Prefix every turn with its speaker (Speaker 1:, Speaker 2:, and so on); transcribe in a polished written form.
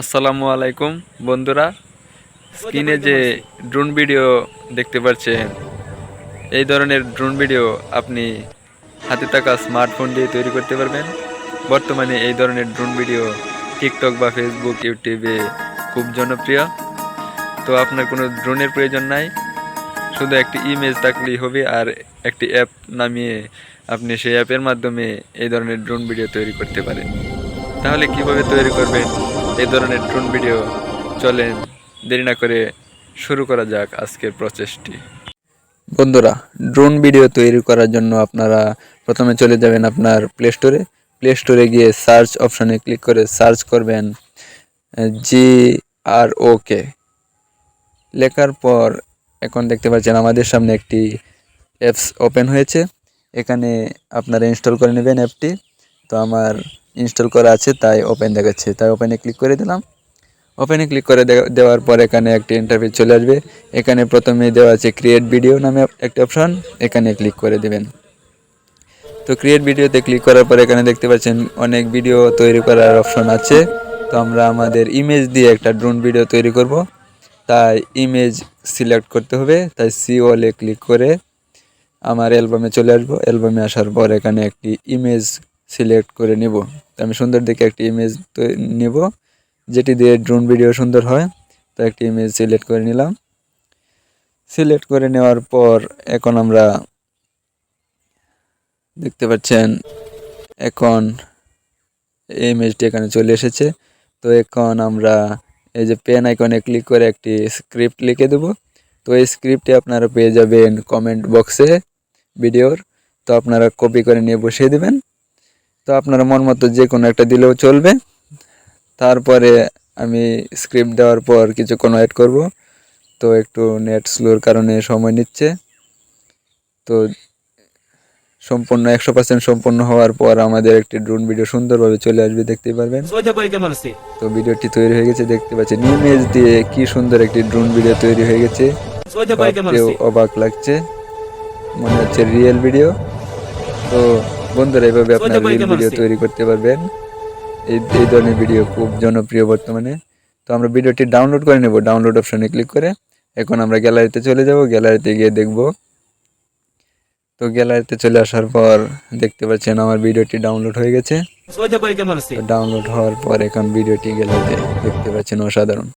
Speaker 1: আসসালামু আলাইকুম বন্ধুরা, স্ক্রিনে যে ড্রোন ভিডিও দেখতে পাচ্ছেন, এই ধরনের ড্রোন ভিডিও আপনি হাতে থাকা স্মার্টফোন দিয়ে তৈরি করতে পারবেন। বর্তমানে এই ধরনের ড্রোন ভিডিও টিকটক বা ফেসবুক, ইউটিউবে খুব জনপ্রিয়। তো আপনার কোনো ড্রোনের প্রয়োজন নাই, শুধু একটি ইমেজ থাকলেই হবে আর একটি অ্যাপ নামিয়ে আপনি সেই অ্যাপের মাধ্যমে এই ধরনের ড্রোন ভিডিও তৈরি করতে পারেন। তাহলে কিভাবে তৈরি করবেন এই ধরনের ড্রোন ভিডিও? চলেন দেরি না করে শুরু করা যাক আজকের প্রচেষ্টি। বন্ধুরা, ড্রোন ভিডিও তৈরি করার জন্য আপনারা প্রথমে চলে যাবেন আপনার প্লে স্টোরে গিয়ে সার্চ অপশানে ক্লিক করে সার্চ করবেন GROK লেখার পর এখন দেখতে পাচ্ছেন আমাদের সামনে একটি অ্যাপস ওপেন হয়েছে। এখানে আপনারা ইনস্টল করে নেবেন অ্যাপটি। তো আমার ইনস্টল করা আছে তাই ওপেন দেখাচ্ছে, তাই ওপেনে ক্লিক করে দিলাম। ওপেনে ক্লিক করে দেওয়ার পর এখানে একটি ইন্টারফেস চলে আসবে। এখানে প্রথমে দেওয়া আছে ক্রিয়েট ভিডিও নামে একটি অপশন, এখানে ক্লিক করে দেবেন। তো ক্রিয়েট ভিডিওতে ক্লিক করার পর এখানে দেখতে পাচ্ছেন অনেক ভিডিও তৈরি করার অপশন আছে। তো আমরা আমাদের ইমেজ দিয়ে একটা ড্রোন ভিডিও তৈরি করব, তাই ইমেজ সিলেক্ট করতে হবে। তাই সি ওলে ক্লিক করে আমার অ্যালবামে চলে আসবো। অ্যালবামে আসার পর এখানে একটি ইমেজ সিলেক্ট করে নিব। তো আমি সুন্দর দেখে একটি ইমেজ নেব যেটি দিয়ে ড্রোন ভিডিও সুন্দর হয়। তো একটি ইমেজ সিলেক্ট করে নিলাম। সিলেক্ট করে নেওয়ার পর এখন আমরা দেখতে পাচ্ছেন এখন এই ইমেজটি এখানে চলে এসেছে। তো এখন আমরা এই যে পেন আইকনে ক্লিক করে একটি স্ক্রিপ্ট লিখে দেব। তো এই স্ক্রিপ্টটি আপনারা পেয়ে যাবেন কমেন্ট বক্সে ভিডিওর। তো আপনারা কপি করে নিয়ে বসিয়ে দেবেন। তো আপনারা মন মতো যে কোনো একটা দিলেও চলবে। তারপরে আমি স্ক্রিপ্ট দেওয়ার পর কিছুক্ষণ ওয়েট করব। তো একটু নেট স্লোর কারণে সময় নিচ্ছে। তো সম্পূর্ণ 100% সম্পূর্ণ হওয়ার পর আমাদের একটি ড্রোন ভিডিও সুন্দরভাবে চলে আসবে, দেখতেই পারবেন। তো ভিডিওটি তৈরি হয়ে গেছে, দেখতে পাচ্ছেন ইমেজ দিয়ে কি সুন্দর একটি ড্রোন ভিডিও তৈরি হয়ে গেছে। ভাবতেও অবাক লাগছে, মনে হচ্ছে রিয়েল ভিডিও। তো বন্ধুরা, এভাবে আপনারা রিয়েল ভিডিও তৈরি করতে পারবেন। এই ধরনের ভিডিও খুব জনপ্রিয় বর্তমানে। তো আমরা ভিডিওটি ডাউনলোড করে নেব। ডাউনলোড অপশনে ক্লিক করে এখন আমরা গ্যালারিতে চলে যাব। গ্যালারিতে গিয়ে দেখব। তো গ্যালারিতে চলে আসার পর দেখতে পাচ্ছেন আমার ভিডিওটি ডাউনলোড হয়ে গেছে। ডাউনলোড হওয়ার পর এখন ভিডিওটি গ্যালারিতে দেখতে পাচ্ছেন, অসাধারণ।